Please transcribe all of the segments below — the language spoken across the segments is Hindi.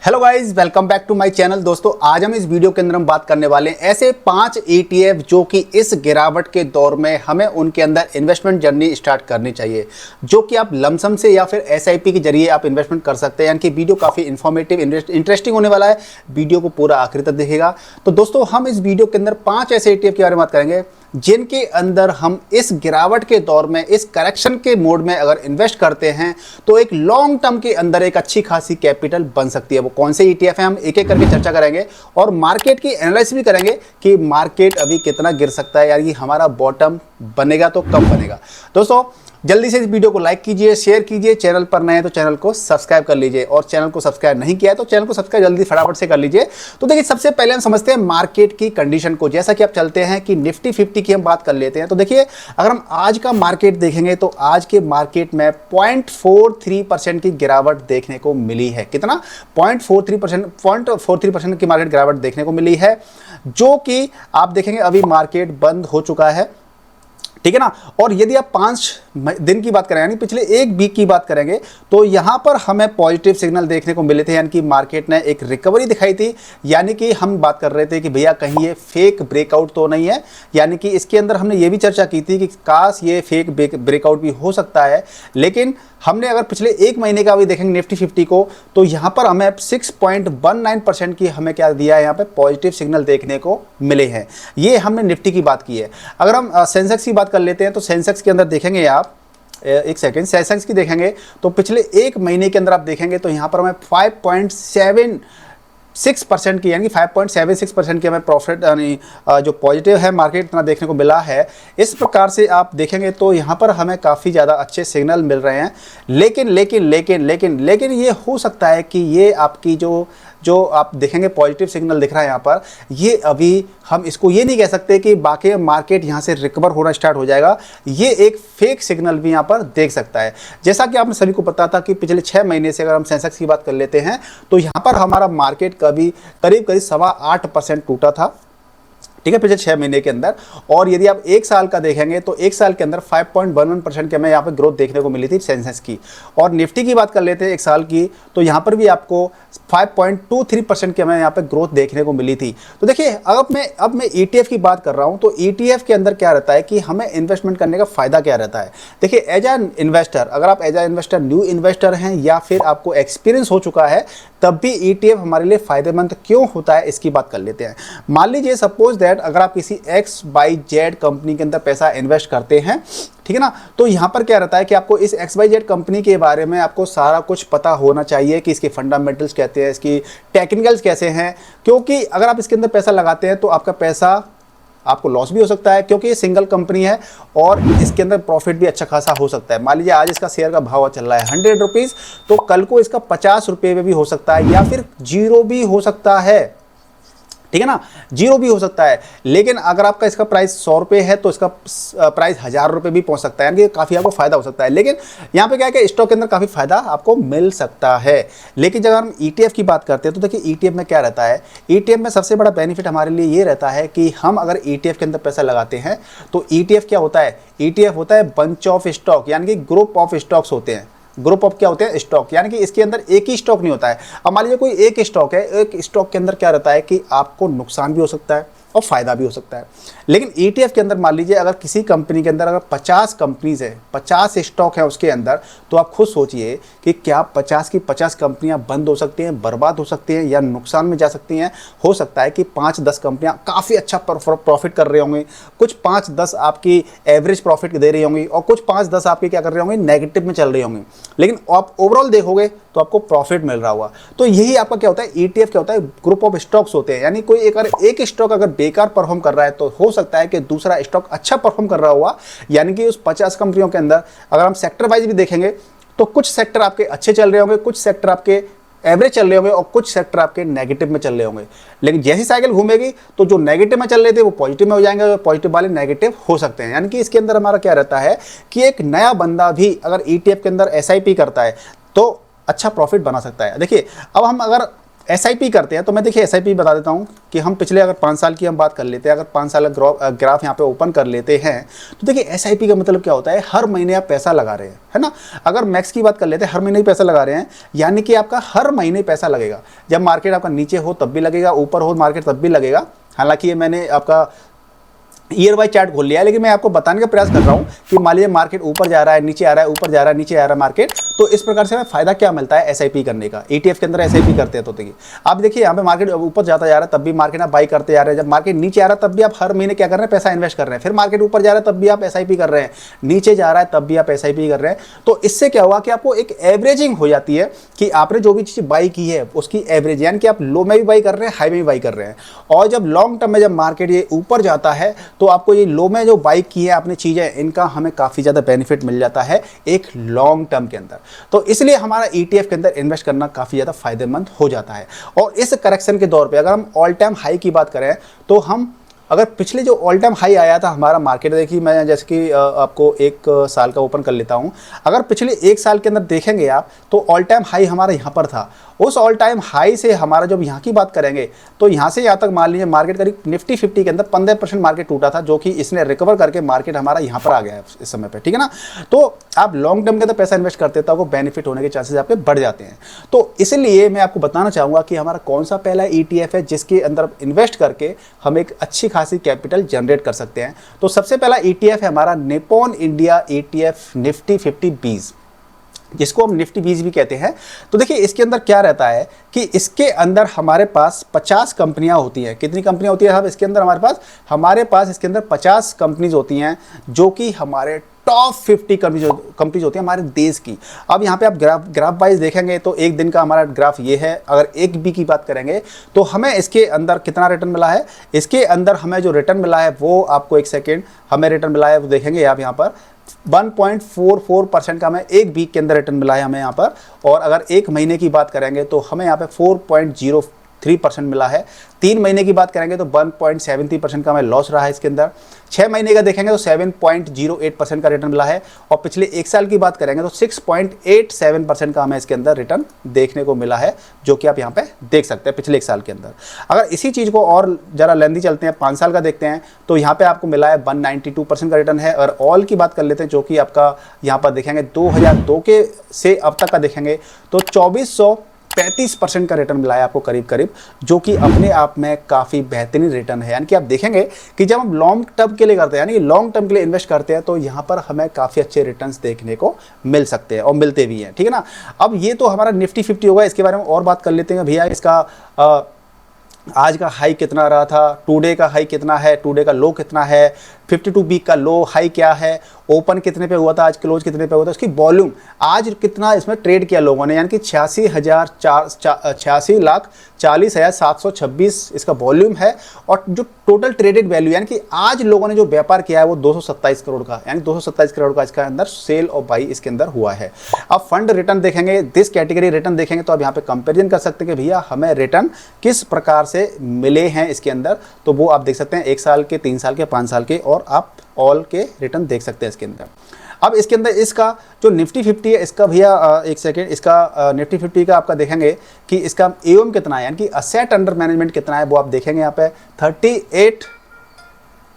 Hello guys, welcome back to my channel. दोस्तों, आज हम इस वीडियो के अंदर हम बात करने वाले हैं ऐसे 5 ETF जो कि इस गिरावट के दौर में हमें उनके अंदर इन्वेस्टमेंट जर्नी स्टार्ट करनी चाहिए, जो कि आप लमसम से या फिर SIP के जरिए आप इन्वेस्टमेंट कर सकते हैं। यानी कि वीडियो काफ़ी इन्फॉर्मेटिव इंटरेस्टिंग होने वाला है। वीडियो को पूरा आखिर तक देखिएगा। तो दोस्तों, हम इस वीडियो के अंदर 5 ऐसे ETF के बारे में बात करेंगे जिनके अंदर हम इस गिरावट के दौर में, इस करेक्शन के मोड में अगर इन्वेस्ट करते हैं तो एक लॉन्ग टर्म के अंदर एक अच्छी खासी कैपिटल बन सकती है। वो कौन से ETF हैं हम एक एक करके चर्चा करेंगे और मार्केट की एनालिसिस भी करेंगे कि मार्केट अभी कितना गिर सकता है, यानी हमारा बॉटम बनेगा तो कब बनेगा। दोस्तों, जल्दी से इस वीडियो को लाइक कीजिए, शेयर कीजिए, चैनल पर नए हैं तो चैनल को सब्सक्राइब कर लीजिए और चैनल को सब्सक्राइब नहीं किया है तो चैनल को सब्सक्राइब जल्दी फटाफट से कर लीजिए। तो देखिए, सबसे पहले हम समझते हैं मार्केट की कंडीशन को। जैसा कि आप चलते हैं कि निफ्टी 50 की हम बात कर लेते हैं। तो देखिए, अगर हम आज का मार्केट देखेंगे तो आज के मार्केट में 0.43% की गिरावट देखने को मिली है। कितना? 0.43% की मार्केट गिरावट देखने को मिली है, जो कि आप देखेंगे अभी मार्केट बंद हो चुका है, ठीक है ना। और यदि आप 5 दिन की बात करें, यानी पिछले एक वीक की बात करेंगे, तो यहां पर हमें पॉजिटिव सिग्नल देखने को मिले थे। यानी कि मार्केट ने एक रिकवरी दिखाई थी। यानी कि हम बात कर रहे थे कि भैया कहीं ये फेक ब्रेकआउट तो नहीं है। यानी कि इसके अंदर हमने ये भी चर्चा की थी कि काश ये फेक ब्रेकआउट भी हो सकता है। लेकिन हमने अगर पिछले एक महीने का भी देखेंगे निफ्टी 50 को, तो यहाँ पर हमें 6.19% की हमें क्या दिया है, यहाँ पे पॉजिटिव सिग्नल देखने को मिले हैं। ये हमने निफ्टी की बात की है। अगर हम सेंसेक्स की बात कर लेते हैं तो सेंसेक्स के अंदर देखेंगे आप, एक सेकेंड, सेंसेक्स की देखेंगे तो पिछले एक महीने के अंदर आप देखेंगे तो यहाँ पर हमें 5.76% की, यानी 5.76% की हमें प्रॉफिट, यानी जो पॉजिटिव है मार्केट इतना देखने को मिला है। इस प्रकार से आप देखेंगे तो यहाँ पर हमें काफ़ी ज़्यादा अच्छे सिग्नल मिल रहे हैं। लेकिन लेकिन लेकिन लेकिन लेकिन ये हो सकता है कि ये आपकी जो आप देखेंगे पॉजिटिव सिग्नल दिख रहा है यहाँ पर, ये अभी हम इसको ये नहीं कह सकते कि बाकी मार्केट यहाँ से रिकवर होना स्टार्ट हो जाएगा। ये एक फेक सिग्नल भी यहाँ पर देख सकता है। जैसा कि आपने सभी को पता था कि पिछले 6 महीने से अगर हम सेंसेक्स की बात कर लेते हैं तो यहाँ पर हमारा मार्केट कभी करीब 8% टूटा था, ठीक है, पिछले 6 महीने के अंदर। और यदि आप एक साल का देखेंगे तो एक साल के अंदर 5.11% की हमें यहाँ पे ग्रोथ देखने को मिली थी सेंसेक्स की। और निफ्टी की बात कर लेते हैं एक साल की, तो यहाँ पर भी आपको 5.23% की हमें यहाँ पे ग्रोथ देखने को मिली थी। तो देखिए, अब मैं ETF की बात कर रहा हूँ तो ETF के अंदर क्या रहता है कि हमें इन्वेस्टमेंट करने का फ़ायदा क्या रहता है। देखिए, एज एन इन्वेस्टर, अगर आप as a investor new investor हैं या फिर आपको एक्सपीरियंस हो चुका है, तब भी ETF हमारे लिए फ़ायदेमंद क्यों होता है इसकी बात कर लेते हैं। मान लीजिए सपोज दैट अगर आप किसी XYZ कंपनी के अंदर पैसा इन्वेस्ट करते हैं, ठीक है ना, तो यहाँ पर क्या रहता है कि आपको इस XYZ कंपनी के बारे में आपको सारा कुछ पता होना चाहिए कि इसके फंडामेंटल्स कहते हैं, इसकी टेक्निकल्स कैसे हैं। क्योंकि अगर आप इसके अंदर पैसा लगाते हैं तो आपका पैसा आपको लॉस भी हो सकता है, क्योंकि ये सिंगल कंपनी है और इसके अंदर प्रॉफिट भी अच्छा खासा हो सकता है। मान लीजिए आज इसका शेयर का भाव चल रहा है 100 रुपीज़, तो कल को इसका 50 रुपये में भी हो सकता है या फिर 0 भी हो सकता है, ठीक है ना, 0 भी हो सकता है। लेकिन अगर आपका इसका प्राइस 100 रुपये है तो इसका प्राइस 1000 रुपये भी पहुंच सकता है, यानी कि काफ़ी आपको फायदा हो सकता है। लेकिन यहाँ पे क्या है कि स्टॉक के अंदर काफ़ी फायदा आपको मिल सकता है। लेकिन जब हम ETF की बात करते हैं तो देखिए, ETF में क्या रहता है, ETF में सबसे बड़ा बेनिफिट हमारे लिए ये रहता है कि हम अगर ETF के अंदर पैसा लगाते हैं तो ETF क्या होता है, ETF होता है बंच ऑफ स्टॉक, यानी कि ग्रुप ऑफ स्टॉक्स होते हैं। ग्रुप ऑफ क्या होते हैं, स्टॉक, यानी कि इसके अंदर एक ही स्टॉक नहीं होता है। अब मान लीजिए कोई एक स्टॉक है, एक स्टॉक के अंदर क्या रहता है कि आपको नुकसान भी हो सकता है और फायदा भी हो सकता है। लेकिन ETF के अंदर मान लीजिए अगर किसी कंपनी के अंदर अगर 50 कंपनीज है, 50 स्टॉक है उसके अंदर, तो आप खुद सोचिए कि क्या 50 की 50 कंपनियां बंद हो सकती हैं, बर्बाद हो सकती हैं या नुकसान में जा सकती हैं। हो सकता है कि 5-10 कंपनियां काफ़ी अच्छा प्रॉफिट कर रही होंगी, कुछ 5-10 आपकी एवरेज प्रॉफिट दे रही होंगी और कुछ 5-10 आपकी क्या कर रही होंगी, नेगेटिव में चल रही होंगी। लेकिन आप ओवरऑल देखोगे तो आपको प्रॉफिट मिल रहा होगा। तो यही आपका क्या होता है, ETF क्या होता है, ग्रुप ऑफ स्टॉक्स होते हैं। यानी कोई एक स्टॉक अगर बेकार परफॉर्म कर रहा है तो हो सकता है कि दूसरा स्टॉक अच्छा परफॉर्म कर रहा हुआ। यानी कि उस 50 कंपनियों के अंदर अगर हम सेक्टर वाइज भी देखेंगे तो कुछ सेक्टर आपके अच्छे चल रहे होंगे, कुछ सेक्टर आपके एवरेज चल रहे होंगे और कुछ सेक्टर आपके नेगेटिव में चल रहे होंगे। लेकिन जैसी साइकिल घूमेगी तो जो नेगेटिव में चल रहे थे वो पॉजिटिव में हो जाएंगे और पॉजिटिव वाले नेगेटिव हो सकते हैं। यानी कि इसके अंदर हमारा क्या रहता है कि एक नया बंदा भी अगर ETF के अंदर SIP करता है तो अच्छा प्रॉफिट बना सकता है। देखिए, अब हम अगर एसआईपी करते हैं, तो मैं देखिए एसआईपी बता देता हूं कि हम पिछले अगर 5 साल की हम बात कर लेते हैं, अगर 5 साल का ग्राफ यहाँ पे ओपन कर लेते हैं, तो देखिए एसआईपी का मतलब क्या होता है, हर महीने आप पैसा लगा रहे हैं, है ना। अगर मैक्स की बात कर लेते हैं, हर महीने ही पैसा लगा रहे हैं, यानी कि आपका हर महीने पैसा लगेगा। जब मार्केट आपका नीचे हो तब भी लगेगा, ऊपर हो मार्केट तब भी लगेगा। हालांकि ये मैंने आपका ईयर वाइज चार्ट खोल लिया है, लेकिन मैं आपको बताने का प्रयास कर रहा हूं कि मान लीजिए मार्केट ऊपर जा रहा है, नीचे आ रहा है, ऊपर जा रहा है, नीचे आ रहा है मार्केट, तो इस प्रकार से हमें फायदा क्या मिलता है एसआईपी करने का। ईटीएफ के अंदर एसआईपी करते हैं तो देखिए आप देखिए यहाँ पे मार्केट ऊपर जाता जा रहा है तब भी मार्केट आप बाई करते जा रहे हैं, जब मार्केट नीचे आ रहा है तब भी आप हर महीने क्या कर रहे हैं, पैसा इन्वेस्ट कर रहे हैं, फिर मार्केट ऊपर जा रहा है तब भी आप एसआईपी कर रहे हैं, नीचे जा रहा है तब भी आप एसआईपी कर रहे हैं। तो इससे क्या हुआ कि आपको एक एवरेजिंग हो जाती है कि आपने जो भी चीज़ बाई की है उसकी एवरेज, यानी कि आप लो में भी बाई कर रहे हैं, हाई में भी बाई कर रहे हैं। और जब लॉन्ग टर्म में जब मार्केट ये ऊपर जाता है तो आपको ये लो में जो बाई की है आपने चीज़ें, इनका हमें काफ़ी ज़्यादा बेनिफिट मिल जाता है एक लॉन्ग टर्म के अंदर। तो इसलिए हमारा ईटीएफ के अंदर इन्वेस्ट करना काफ़ी ज़्यादा फायदेमंद हो जाता है। और इस करेक्शन के दौर पे अगर हम ऑल टाइम हाई की बात करें तो हम अगर पिछले जो ऑल टाइम हाई आया था हमारा मार्केट, देखिए मैं जैसे कि आपको 1 साल का ओपन कर लेता हूं, अगर पिछले 1 साल के अंदर देखेंगे आप तो ऑल टाइम हाई हमारा यहां पर था। उस ऑल टाइम हाई से हमारा जब यहाँ की बात करेंगे तो यहाँ से यहाँ तक मान लीजिए मार्केट करीब निफ्टी 50 के अंदर 15% मार्केट टूटा था, जो कि इसने रिकवर करके मार्केट हमारा यहाँ पर आ गया है इस समय पे, ठीक है ना। तो आप लॉन्ग टर्म के अंदर पैसा इन्वेस्ट करते हैं तो आपको बेनिफिट होने के चांसेस आपके बढ़ जाते हैं। तो इसलिए मैं आपको बताना चाहूँगा कि हमारा कौन सा पहला ETF है जिसके अंदर इन्वेस्ट करके हम एक अच्छी खासी कैपिटल जनरेट कर सकते हैं। तो सबसे पहला ETF है हमारा निप्पॉन इंडिया ETF निफ्टी 50 जिसको हम निफ्टी 20 भी कहते हैं। तो देखिए इसके अंदर क्या रहता है कि इसके अंदर हमारे पास 50 कंपनियां होती हैं। कितनी कंपनियां होती है साहब इसके अंदर? हमारे पास इसके अंदर 50 कंपनीज होती हैं जो कि हमारे टॉप 50 कंपनीज होती हैं हमारे देश की। अब यहाँ पे आप ग्राफ वाइज देखेंगे तो एक दिन का हमारा ग्राफ ये है। अगर एक बी की बात करेंगे तो हमें इसके अंदर कितना रिटर्न मिला है, इसके अंदर हमें जो रिटर्न मिला है वो आपको एक सेकेंड हमें रिटर्न मिला है वो देखेंगे आप यहाँ पर 1.44% का हमें एक वीक के अंदर रिटर्न मिला है हमें यहाँ पर। और अगर एक महीने की बात करेंगे तो हमें यहाँ पे 4.03% मिला है। 3 महीने की बात करेंगे तो 1.73% का हमें लॉस रहा है इसके अंदर। 6 महीने का देखेंगे तो 7.08% का रिटर्न मिला है। और पिछले 1 साल की बात करेंगे तो 6.87% का हमें इसके अंदर रिटर्न देखने को मिला है, जो कि आप यहाँ पे देख सकते हैं पिछले 1 साल के अंदर। अगर इसी चीज़ को और ज़रा लेंदी चलते हैं, 5 साल का देखते हैं तो यहाँ पे आपको मिला है 192% का रिटर्न है। और ऑल की बात कर लेते हैं जो कि आपका यहाँ पर देखेंगे 2002 के से अब तक का देखेंगे तो 2435% का रिटर्न मिला है आपको करीब करीब, जो कि अपने आप में काफ़ी बेहतरीन रिटर्न है। यानी कि आप देखेंगे कि जब हम लॉन्ग टर्म के लिए करते हैं, यानी कि लॉन्ग टर्म के लिए इन्वेस्ट करते हैं तो यहाँ पर हमें काफ़ी अच्छे रिटर्न्स देखने को मिल सकते हैं और मिलते भी हैं, ठीक है ना। अब ये तो हमारा निफ्टी 50 होगा। इसके बारे में और बात कर लेते हैं भैया, इसका आज का हाई कितना रहा था, टुडे का हाई कितना है, टुडे का लो कितना है, 52 वीक का लो हाई क्या है, ओपन कितने पे हुआ था, आज क्लोज कितने पे हुआ था, उसकी वॉल्यूम आज कितना इसमें ट्रेड किया लोगों ने, यानी कि 86,40,726 इसका वॉल्यूम है। और जो टोटल ट्रेडेड वैल्यू यानी कि आज लोगों ने जो व्यापार किया है वो 227 करोड़ का, यानी 227 करोड़ का इसके अंदर सेल और बाई इसके अंदर हुआ है। अब फंड रिटर्न देखेंगे, दिस कैटेगरी रिटर्न देखेंगे तो आप यहाँ पे कंपेरिजन कर सकते हैं कि भैया हमें रिटर्न किस प्रकार से मिले हैं इसके अंदर। तो वो आप देख सकते हैं 1 साल के, 3 साल के, 5 साल के, और आप ऑल के रिटर्न देख सकते हैं इसके अंदर। अब इसके अंदर इसका जो निफ्टी 50 है इसका भैया एक सेकेंड, इसका निफ्टी 50 का आपका देखेंगे कि इसका एओएम कितना है, यानी कि असेट अंडर मैनेजमेंट कितना है, वो आप देखेंगे यहाँ पे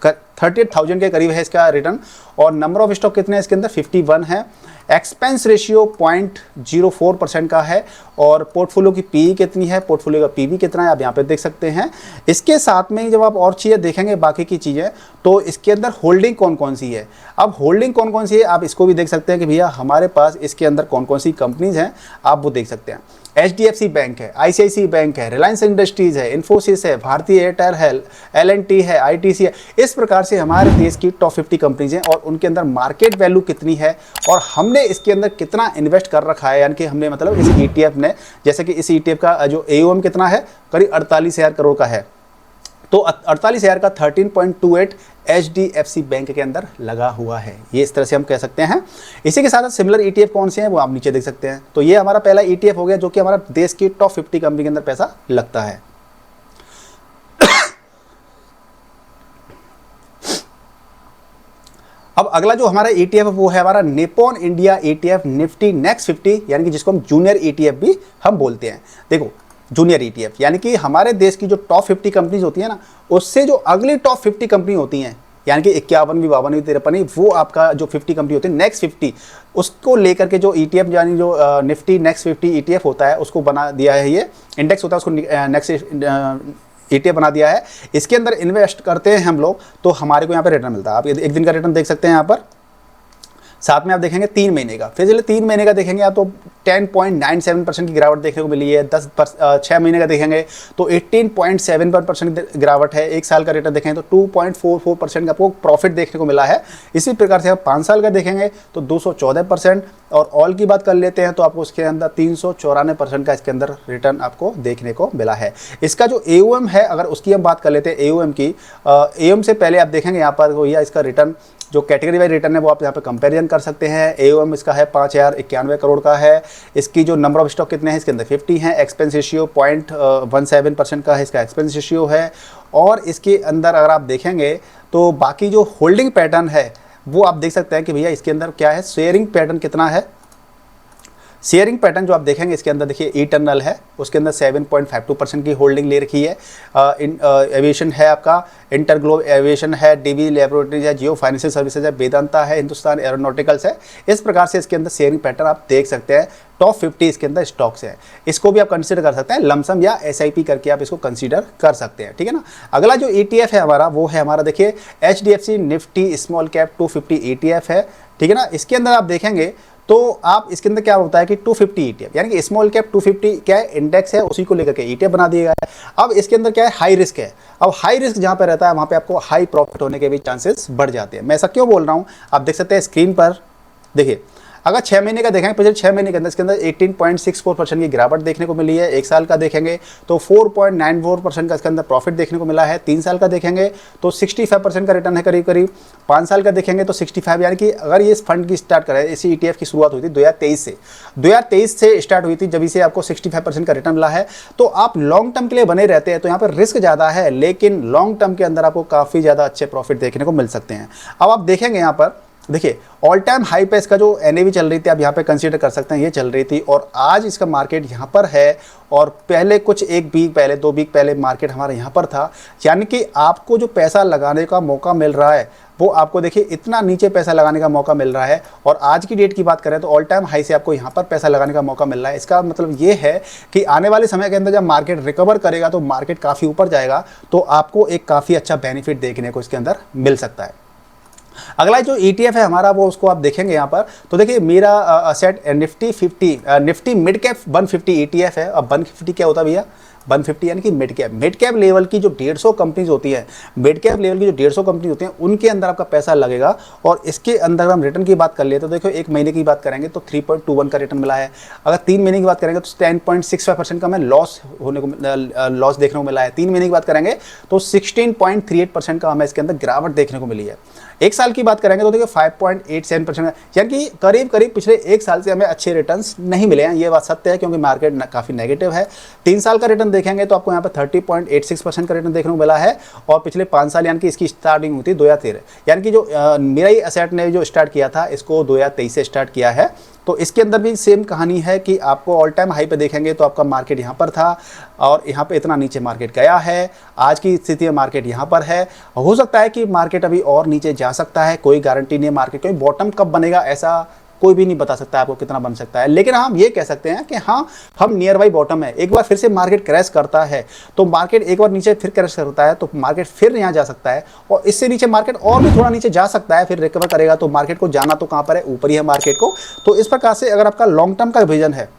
38,000 के करीब है इसका रिटर्न। और नंबर ऑफ स्टॉक कितने हैं इसके अंदर 51 है। एक्सपेंस रेशियो 0.04% का है। और पोर्टफोलियो की पी कितनी है, पोर्टफोलियो का पीवी कितना है आप यहाँ पे देख सकते हैं। इसके साथ में ही जब आप और चीज़ें देखेंगे बाकी की चीज़ें तो इसके अंदर होल्डिंग कौन कौन सी है। अब होल्डिंग कौन कौन सी है आप इसको भी देख सकते हैं कि भैया हमारे पास इसके अंदर कौन कौन सी कंपनीज हैं आप वो देख सकते हैं। HDFC बैंक है, ICICI बैंक है, रिलायंस इंडस्ट्रीज है, इन्फोसिस है, भारतीय एयरटेल है, LNT है, ITC है। इस प्रकार से हमारे देश की टॉप 50 कंपनीज हैं और उनके अंदर मार्केट वैल्यू कितनी है और हमने इसके अंदर कितना इन्वेस्ट कर रखा है, यानी कि हमने मतलब इस ETF ने, जैसे कि इस ETF का जो AUM कितना है करीब 48,000 करोड़ का है, तो 48,000 का 13.28 HDFC बैंक के अंदर लगा हुआ है। ये इस तरह से हम कह सकते हैं। इसी के साथ सिमिलर ETF कौन से हैं वो आप नीचे देख सकते हैं। तो ये हमारा पहला ETF हो गया जो कि हमारा देश की टॉप 50 कंपनी के अंदर पैसा लगता है। अब अगला जो हमारा ETF है वो है हमारा Nippon India ETF Nifty next 50, यानी कि जिसको हम जूनियर ETF भी हम बोलते हैं। देखो जूनियर ETF, यानी कि हमारे देश की जो टॉप 50 कंपनीज होती है ना, उससे जो अगली टॉप 50 कंपनी होती हैं, यानी कि 51वीं 52वीं 53वीं, वो आपका जो 50 कंपनी होती है नेक्स्ट 50, उसको लेकर के जो ETF यानी जो निफ्टी नेक्स्ट 50 ETF होता है, उसको बना दिया है, ये इंडेक्स होता है, उसको नेक्स्ट ETF बना दिया है। इसके अंदर इन्वेस्ट करते हैं हम लोग तो हमारे को यहाँ पे रिटर्न मिलता है। आप एक दिन का रिटर्न देख सकते हैं यहाँ पर, साथ में आप देखेंगे 3 महीने का, फिर चलिए 3 महीने का देखेंगे आप तो 10.97% की गिरावट देखने को मिली है। 6 महीने का देखेंगे तो 18.71% गिरावट है। 1 साल का रिटर्न देखेंगे तो 2.44% का आपको प्रॉफिट देखने को मिला है। इसी प्रकार से आप 5 साल का देखेंगे तो 214%, और ऑल की बात कर लेते हैं तो आपको उसके अंदर 394% का इसके अंदर रिटर्न आपको देखने को मिला है। इसका जो AUM है, अगर उसकी हम बात कर लेते हैं AUM की, AUM से पहले आप देखेंगे यहाँ पर या इसका रिटर्न जो कैटेगरी वाइज रिटर्न है वो आप यहाँ पे कंपैरिजन कर सकते हैं। AUM इसका है 5091 करोड़ का है। इसकी जो नंबर ऑफ स्टॉक कितने हैं, इसके अंदर 50 हैं। एक्सपेंस रेशियो 0.17% का है इसका एक्सपेंस रेशियो है। और इसके अंदर अगर आप देखेंगे तो बाकी जो होल्डिंग पैटर्न है वो आप देख सकते हैं कि भैया इसके अंदर क्या है, शेयरिंग पैटर्न कितना है। शेयरिंग पैटर्न जो आप देखेंगे इसके अंदर देखिए इटर्नल है, उसके अंदर 7.52% की होल्डिंग ले रखी है। एविएशन है आपका, इंटरग्लोब एविएशन है, DB लैबोरेटरीज है, जियो फाइनेंशियल सर्विसेज है, वेदांता है, हिंदुस्तान एरोनॉटिकल्स है। इस प्रकार से इसके अंदर शेयरिंग पैटर्न आप देख सकते हैं। टॉप 50 इसके अंदर स्टॉक्स है, इसको भी आप कंसीडर कर सकते हैं। लमसम या SIP करके आप इसको कंसीडर कर सकते हैं, ठीक है ना। अगला जो ETF है हमारा वो है हमारा देखिए HDFC Nifty small cap 250 ETF है, ठीक है ना। इसके अंदर आप देखेंगे तो आप इसके अंदर क्या होता है कि 250 ETF, यानी कि स्मॉल कैप 250 क्या है, इंडेक्स है, उसी को लेकर के ETF बना दिया गया है। अब इसके अंदर क्या है, हाई रिस्क है। अब हाई रिस्क जहाँ पे रहता है वहाँ पे आपको हाई प्रॉफिट होने के भी चांसेस बढ़ जाते हैं। मैं ऐसा क्यों बोल रहा हूँ, आप देख सकते हैं स्क्रीन पर। देखिए अगर 6 महीने का देखेंगे, पिछले 6 महीने के अंदर इसके अंदर 18.64% की गिरावट देखने को मिली है। 1 साल का देखेंगे तो 4.94% का इसके अंदर प्रॉफिट देखने को मिला है। 3 साल का देखेंगे तो 65% का रिटर्न है करीब करीब। 5 साल का देखेंगे तो 65, यानी कि अगर ये इस फंड की स्टार्ट करें, इसी ETF की शुरुआत हुई थी 2023 से स्टार्ट हुई थी, जब से आपको 65% का रिटर्न मिला है। तो आप लॉन्ग टर्म के लिए बने रहते हैं तो यहाँ पर रिस्क ज़्यादा है, लेकिन लॉन्ग टर्म के अंदर आपको काफ़ी ज़्यादा अच्छे प्रॉफिट देखने को मिल सकते हैं। अब आप देखेंगे यहाँ पर देखिए ऑल टाइम हाई पे इसका जो NAV चल रही थी, आप यहाँ पे कंसीडर कर सकते हैं, ये चल रही थी, और आज इसका मार्केट यहाँ पर है। और पहले कुछ 1 वीक पहले 2 वीक पहले मार्केट हमारा यहाँ पर था। यानी कि आपको जो पैसा लगाने का मौका मिल रहा है वो आपको देखिए इतना नीचे पैसा लगाने का मौका मिल रहा है। और आज की डेट की बात करें तो ऑल टाइम हाई से आपको यहाँ पर पैसा लगाने का मौका मिल रहा है। इसका मतलब ये है कि आने वाले समय के अंदर जब मार्केट रिकवर करेगा तो मार्केट काफ़ी ऊपर जाएगा, तो आपको एक काफ़ी अच्छा बेनिफिट देखने को इसके अंदर मिल सकता है। अगला जो ETF है हमारा वो उसको आप देखेंगे यहाँ पर तो देखिए मेरा asset Nifty mid cap 150 ETF है। अब 150 क्या होता है भैया, 150 यानी कि मिड कैप लेवल की जो 150 कंपनीज होती हैं, मिड कैप लेवल की जो 150 कंपनी होती हैं, उनके अंदर आपका पैसा लगेगा। और इसके अंदर हम रिटर्न की बात कर लिए तो देखो 1 महीने की बात करेंगे तो 3.21 का रिटर्न मिला है। अगर 3 महीने की बात करेंगे तो 10.65% का हमें लॉस देखने को मिला है। 3 महीने की बात करेंगे तो 16.38% का हमें इसके अंदर गिरावट देखने को मिली है। 1 साल की बात करेंगे तो देखिए 5.87%, यानी कि करीब करीब पिछले 1 साल से हमें अच्छे रिटर्न्स नहीं मिले हैं। ये बात सत्य है क्योंकि मार्केट काफ़ी नेगेटिव है। 3 साल का रिटर्न देखेंगे तो आपको यहाँ पर 30.86% का रिटर्न देखने को मिला है। और पिछले 5 साल यानी कि इसकी स्टार्टिंग हुई थी 2013, यानी कि जो मेरा ही एसेट ने जो स्टार्ट किया था इसको 2023 से स्टार्ट किया है। तो इसके अंदर भी सेम कहानी है कि आपको ऑल टाइम हाई पे देखेंगे तो आपका मार्केट यहाँ पर था और यहाँ पे इतना नीचे मार्केट गया है। आज की स्थिति में मार्केट यहाँ पर है। हो सकता है कि मार्केट अभी और नीचे जा सकता है, कोई गारंटी नहीं है मार्केट, कोई बॉटम कब बनेगा ऐसा कोई भी नहीं बता सकता आपको कितना बन सकता है। लेकिन हम ये कह सकते हैं कि हाँ, हम नियर बाई बॉटम है। एक बार फिर से मार्केट क्रैश करता है तो मार्केट एक बार नीचे फिर क्रैश करता है तो मार्केट फिर यहाँ जा सकता है, और इससे नीचे मार्केट और भी थोड़ा नीचे जा सकता है, फिर रिकवर करेगा। तो मार्केट को जाना तो कहाँ पर है, ऊपर ही है मार्केट को। तो इस प्रकार से अगर आपका लॉन्ग टर्म का विजन है,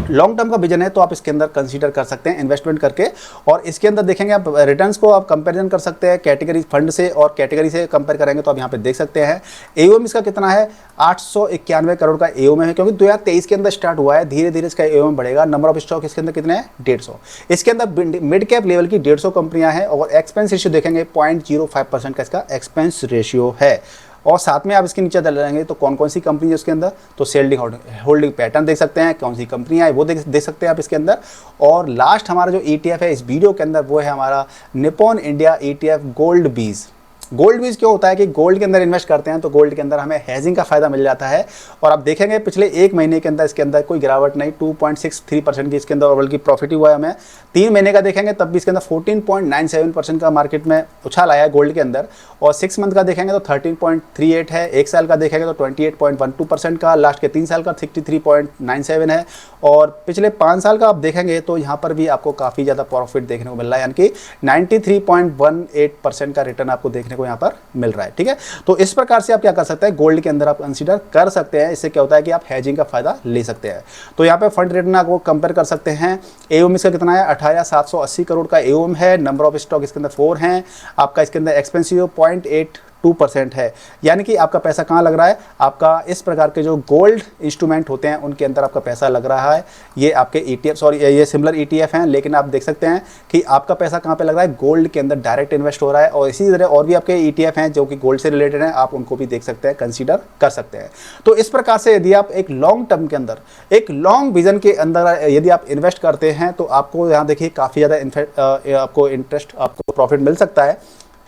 लॉन्ग टर्म का विजन है तो आप इसके अंदर कंसीडर कर सकते हैं इन्वेस्टमेंट करके। और इसके अंदर देखेंगे आप रिटर्न्स को आप कंपैरिजन कर सकते हैं कैटेगरी फंड से, और कैटेगरी से कंपेयर करेंगे तो आप यहाँ पे देख सकते हैं AUM इसका कितना है, 891 करोड़ का AUM है, क्योंकि 2023 के अंदर स्टार्ट हुआ है। धीरे धीरे इसका AUM बढ़ेगा। नंबर ऑफ स्टॉक इसके अंदर कितने हैं, 150। इसके अंदर मिड कैप लेवल की 150 कंपनियां हैं, और एक्सपेंस रेशियो देखेंगे 0.05% का इसका एक्सपेंस रेशियो है। और साथ में आप इसके नीचे डालेंगे तो कौन कौन सी कंपनी है उसके अंदर, तो शेयरिंग होल्डिंग पैटर्न देख सकते हैं, कौन सी कंपनियां है वो देख सकते हैं आप इसके अंदर। और लास्ट हमारा जो ETF है इस वीडियो के अंदर वो है हमारा निप्पॉन इंडिया ETF गोल्ड बीज। गोल्ड भी क्यों होता है कि गोल्ड के अंदर इन्वेस्ट करते हैं तो गोल्ड के अंदर हमें हेजिंग का फायदा मिल जाता है। और आप देखेंगे पिछले एक महीने के अंदर इसके अंदर कोई गिरावट नहीं, 2.63% की इसके अंदर बल्कि प्रॉफिट ही हुआ है हमें। 3 महीने का देखेंगे तब भी इसके अंदर 14.97% का मार्केट में उछाल आया है गोल्ड के अंदर। और 6 मंथ का देखेंगे तो 13.38 है, 1 साल का देखेंगे तो 28.12% का, लास्ट के 3 साल का 63.97 है। और पिछले 5 साल का आप देखेंगे तो यहाँ पर भी आपको काफ़ी ज़्यादा प्रॉफिट देखने को मिल रहा है, यानी कि 93.18% का रिटर्न आपको देखने को यहाँ पर मिल रहा है। ठीक है, तो इस प्रकार से आप क्या कर सकते हैं, गोल्ड के अंदर आप कंसीडर कर सकते हैं। इससे क्या होता है कि आप हेजिंग का फायदा ले सकते हैं। तो यहाँ पे फंड रिटर्न आपको कंपेयर कर सकते हैं। एओएम इसका कितना है, 18,780 करोड़ का एओएम है। नंबर ऑफ स्टॉक इसके अंदर 4 हैं। आपका इसके अंदर एक्सपेंसिव 0.82% है, यानी कि आपका पैसा कहाँ लग रहा है, आपका इस प्रकार के जो गोल्ड इंस्ट्रूमेंट होते हैं उनके अंदर आपका पैसा लग रहा है। ये आपके ETF, सॉरी ये सिमिलर ETF हैं, लेकिन आप देख सकते हैं कि आपका पैसा कहाँ पे लग रहा है, गोल्ड के अंदर डायरेक्ट इन्वेस्ट हो रहा है। और इसी तरह और भी आपके ETF हैं जो कि गोल्ड से रिलेटेड हैं, आप उनको भी देख सकते हैं, कंसीडर कर सकते हैं। तो इस प्रकार से यदि आप एक लॉन्ग टर्म के अंदर, एक लॉन्ग विजन के अंदर यदि आप इन्वेस्ट करते हैं तो आपको यहाँ देखिए काफ़ी ज़्यादा आपको इंटरेस्ट, आपको प्रॉफिट मिल सकता है।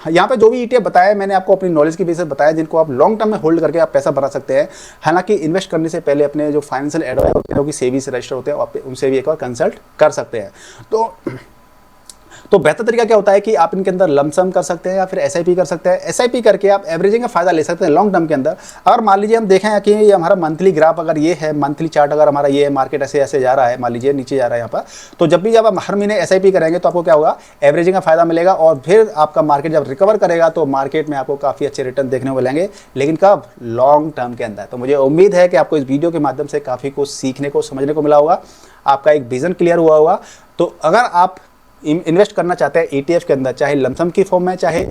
यहाँ पे जो भी ETF बताया मैंने आपको अपनी नॉलेज की बेसिस बताया, जिनको आप लॉन्ग टर्म में होल्ड करके आप पैसा बना सकते हैं। हालांकि इन्वेस्ट करने से पहले अपने जो फाइनेंशियल एडवाइजर होते हैं, जो कि सेबी से रजिस्टर होते हैं, आप उनसे भी एक बार कंसल्ट कर सकते हैं। तो बेहतर तरीका क्या होता है कि आप इनके अंदर लमसम कर सकते हैं या फिर SIP कर सकते हैं। SIP करके आप एवरेजिंग का फायदा ले सकते हैं लॉन्ग टर्म के अंदर। अगर मान लीजिए हम देखें कि ये हमारा मंथली ग्राफ अगर ये है, मंथली चार्ट अगर हमारा ये है, मार्केट ऐसे ऐसे जा रहा है, मान लीजिए नीचे जा रहा है यहाँ पर, तो जब भी जब आप हर महीने SIP करेंगे तो आपको क्या होगा, एवरेजिंग का फायदा मिलेगा। और फिर आपका मार्केट जब रिकवर करेगा तो मार्केट में आपको काफ़ी अच्छे रिटर्न देखने को मिलेंगे, लेकिन कब, लॉन्ग टर्म के अंदर। तो मुझे उम्मीद है कि आपको इस वीडियो के माध्यम से काफ़ी कुछ सीखने को, समझने को मिला होगा, आपका एक विजन क्लियर हुआ होगा। तो अगर आप इन्वेस्ट करना चाहते हैं ETF के अंदर, चाहे लमसम की फॉर्म में चाहे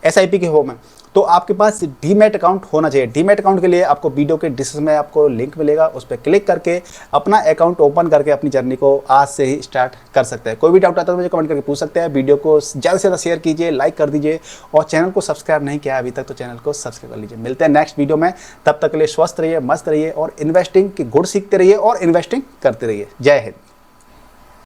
SIP की फॉर्म में, तो आपके पास डीमैट अकाउंट होना चाहिए। डीमैट अकाउंट के लिए आपको वीडियो के डिस्क्रिप्शन में आपको लिंक मिलेगा, उस पर क्लिक करके अपना अकाउंट ओपन करके अपनी जर्नी को आज से ही स्टार्ट कर सकते हैं। कोई भी डाउट आता है तो मुझे कमेंट करके पूछ सकते हैं। वीडियो को ज़्यादा से ज़्यादा शेयर कीजिए, लाइक कर दीजिए, और चैनल को सब्सक्राइब नहीं किया अभी तक तो चैनल को सब्सक्राइब कर लीजिए। मिलते हैं नेक्स्ट वीडियो में, तब तक के लिए स्वस्थ रहिए, मस्त रहिए और इन्वेस्टिंग की गुण सीखते रहिए और इन्वेस्टिंग करते रहिए। जय हिंद।